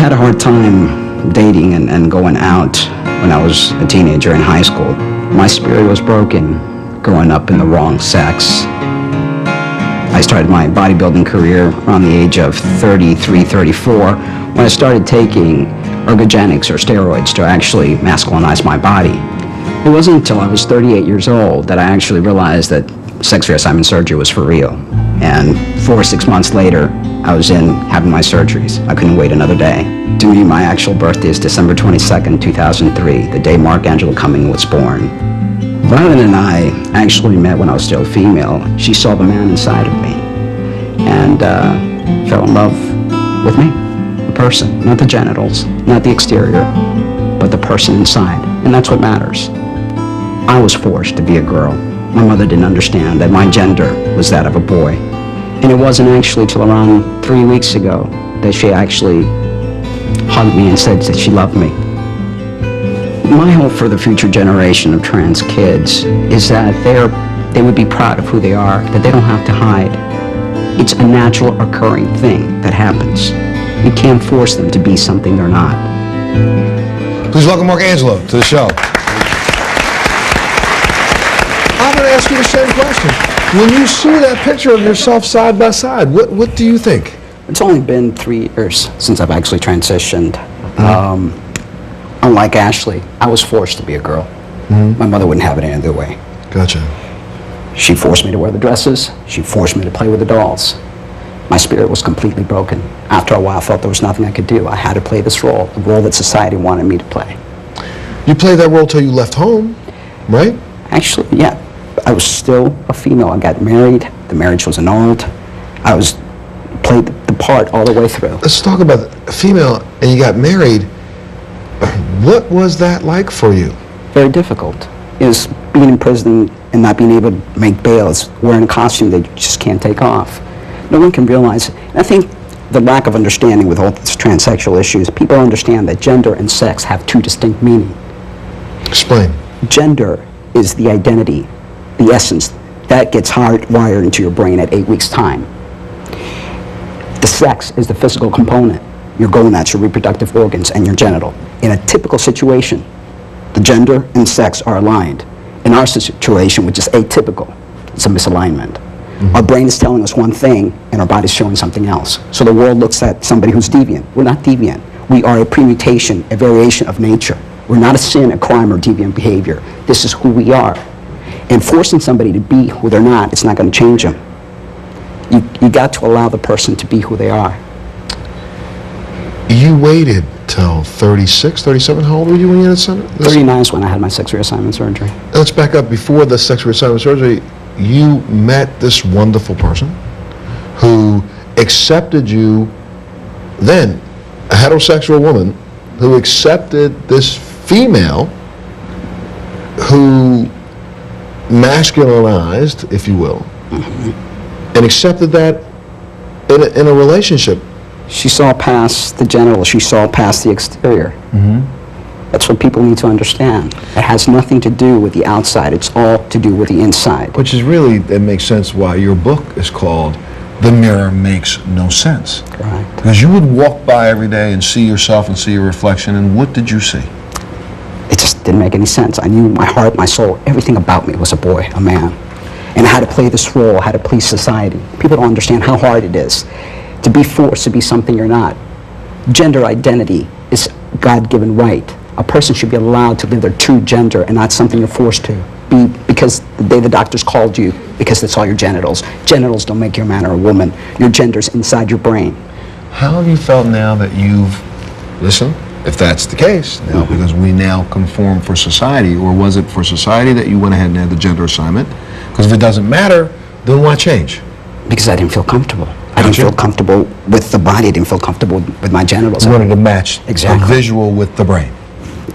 had a hard time dating and going out when I was a teenager in high school. My spirit was broken growing up in the wrong sex. I started my bodybuilding career around the age of 33, 34, when I started taking ergogenics or steroids to actually masculinize my body. It wasn't until I was 38 years old that I actually realized that sex reassignment surgery was for real. And 4 or 6 months later, I was in having my surgeries. I couldn't wait another day. To me, my actual birthday is December 22nd, 2003, the day Mark Angelo Cumming was born. Violet and I actually met when I was still female. She saw the man inside of me and fell in love with me, the person, not the genitals, not the exterior, but the person inside, and that's what matters. I was forced to be a girl. My mother didn't understand that my gender was that of a boy. And it wasn't actually till around 3 weeks ago that she actually hugged me and said that she loved me. My hope for the future generation of trans kids is that they would be proud of who they are, that they don't have to hide. It's a natural occurring thing that happens. You can't force them to be something they're not. Please welcome Mark Angelo to the show. I'm going to ask you the same question. When you see that picture of yourself side by side, what do you think? It's only been 3 years since I've actually transitioned. Unlike Ashley, I was forced to be a girl. My mother wouldn't have it any other way. Gotcha. She forced me to wear the dresses. She forced me to play with the dolls. My spirit was completely broken. After a while, I felt there was nothing I could do. I had to play this role, the role that society wanted me to play. You played that role till you left home, right? Actually, yeah. I was still a female. I got married. The marriage was annulled. I played the part all the way through. Let's talk about a female, and you got married. What was that like for you? Very difficult. It was being in prison and not being able to make bail. It's wearing a costume that you just can't take off. No one can realize it. And I think the lack of understanding with all these transsexual issues, people understand that gender and sex have two distinct meanings. Explain. Gender is the identity, the essence, that gets hardwired into your brain at 8 weeks' time. The sex is the physical component. Your gonads, your reproductive organs, and your genital. In a typical situation, the gender and sex are aligned. In our situation, which is atypical, it's a misalignment. Our brain is telling us one thing, and our body's showing something else. So the world looks at somebody who's deviant. We're not deviant. We are a permutation, a variation of nature. We're not a sin, a crime, or deviant behavior. This is who we are. And forcing somebody to be who they're not, it's not going to change them. You got to allow the person to be who they are. You waited till 36, 37? How old were you when you had 39 is when I had my sex reassignment surgery. Let's back up. Before the sex reassignment surgery, you met this wonderful person who accepted you then, a heterosexual woman who accepted this female who masculinized, if you will, and accepted that in a relationship. She saw past the genital, she saw past the exterior. That's what people need to understand. It has nothing to do with the outside, it's all to do with the inside. Which is really, it makes sense why your book is called The Mirror Makes No Sense. Correct. Because you would walk by every day and see yourself and see your reflection, and what did you see? It just didn't make any sense. I knew my heart, my soul, everything about me was a boy, a man. And I had to play this role, I had to please society. People don't understand how hard it is to be forced to be something you're not. Gender identity is a God-given right. A person should be allowed to live their true gender and not something you're forced to be because the day the doctors called you, because that's all your genitals. Genitals don't make you a man or a woman. Your gender's inside your brain. How have you felt now that you've, listen, if that's the case, now because we now conform for society, or was it for society that you went ahead and had the gender assignment? Because if it doesn't matter, then why change? Because I didn't feel comfortable. I didn't feel comfortable with the body. I didn't feel comfortable with my genitals. You wanted to match Exactly. a visual with the brain.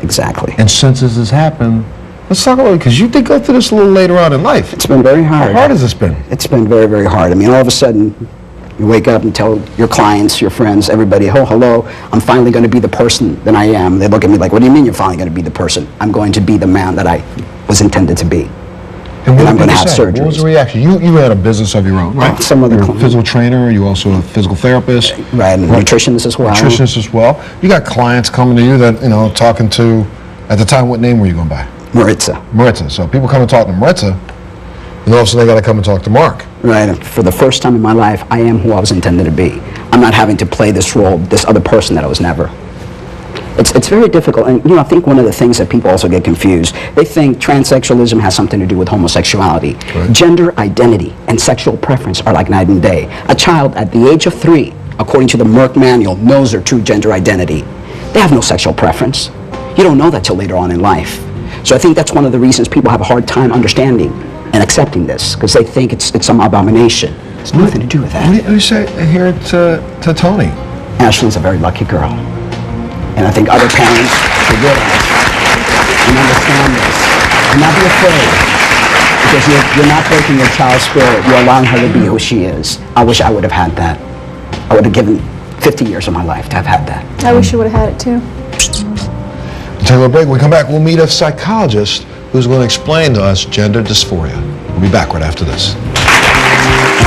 Exactly. And since this has happened, let's talk about it, because you did go through this a little later on in life. It's been very hard. How hard has this been? It's been very, very hard. I mean, all of a sudden, you wake up and tell your clients, your friends, everybody, oh, hello, I'm finally going to be the person that I am. They look at me like, what do you mean you're finally going to be the person? I'm going to be the man that I was intended to be. and I'm going to have surgery. surgery. What was the reaction? You had a business of your own, right? Some of the You're a physical trainer. You also a physical therapist. Right, and nutritionist as well. Nutritionist as well. You got clients coming to you that, talking to, at the time, what name were you going by? Maritza. Maritza. So people come and talk to Maritza, and all of a sudden they got to come and talk to Mark. Right, and for the first time in my life, I am who I was intended to be. I'm not having to play this role, this other person that I was never. It's very difficult, and I think one of the things that people also get confused, they think transsexualism has something to do with homosexuality. Right. Gender identity and sexual preference are like night and day. A child at the age of 3, according to the Merck manual, knows their true gender identity. They have no sexual preference. You don't know that till later on in life. So I think that's one of the reasons people have a hard time understanding and accepting this, because they think it's some abomination. It's nothing to do with that. What do you say here to Tony? Ashley's a very lucky girl. And I think other parents should realize and understand this. And not be afraid. Because you're not breaking your child's spirit. You're allowing her to be who she is. I wish I would have had that. I would have given 50 years of my life to have had that. I wish you would have had it too. We'll take a break. When we come back, we'll meet a psychologist who's going to explain to us gender dysphoria. We'll be back right after this.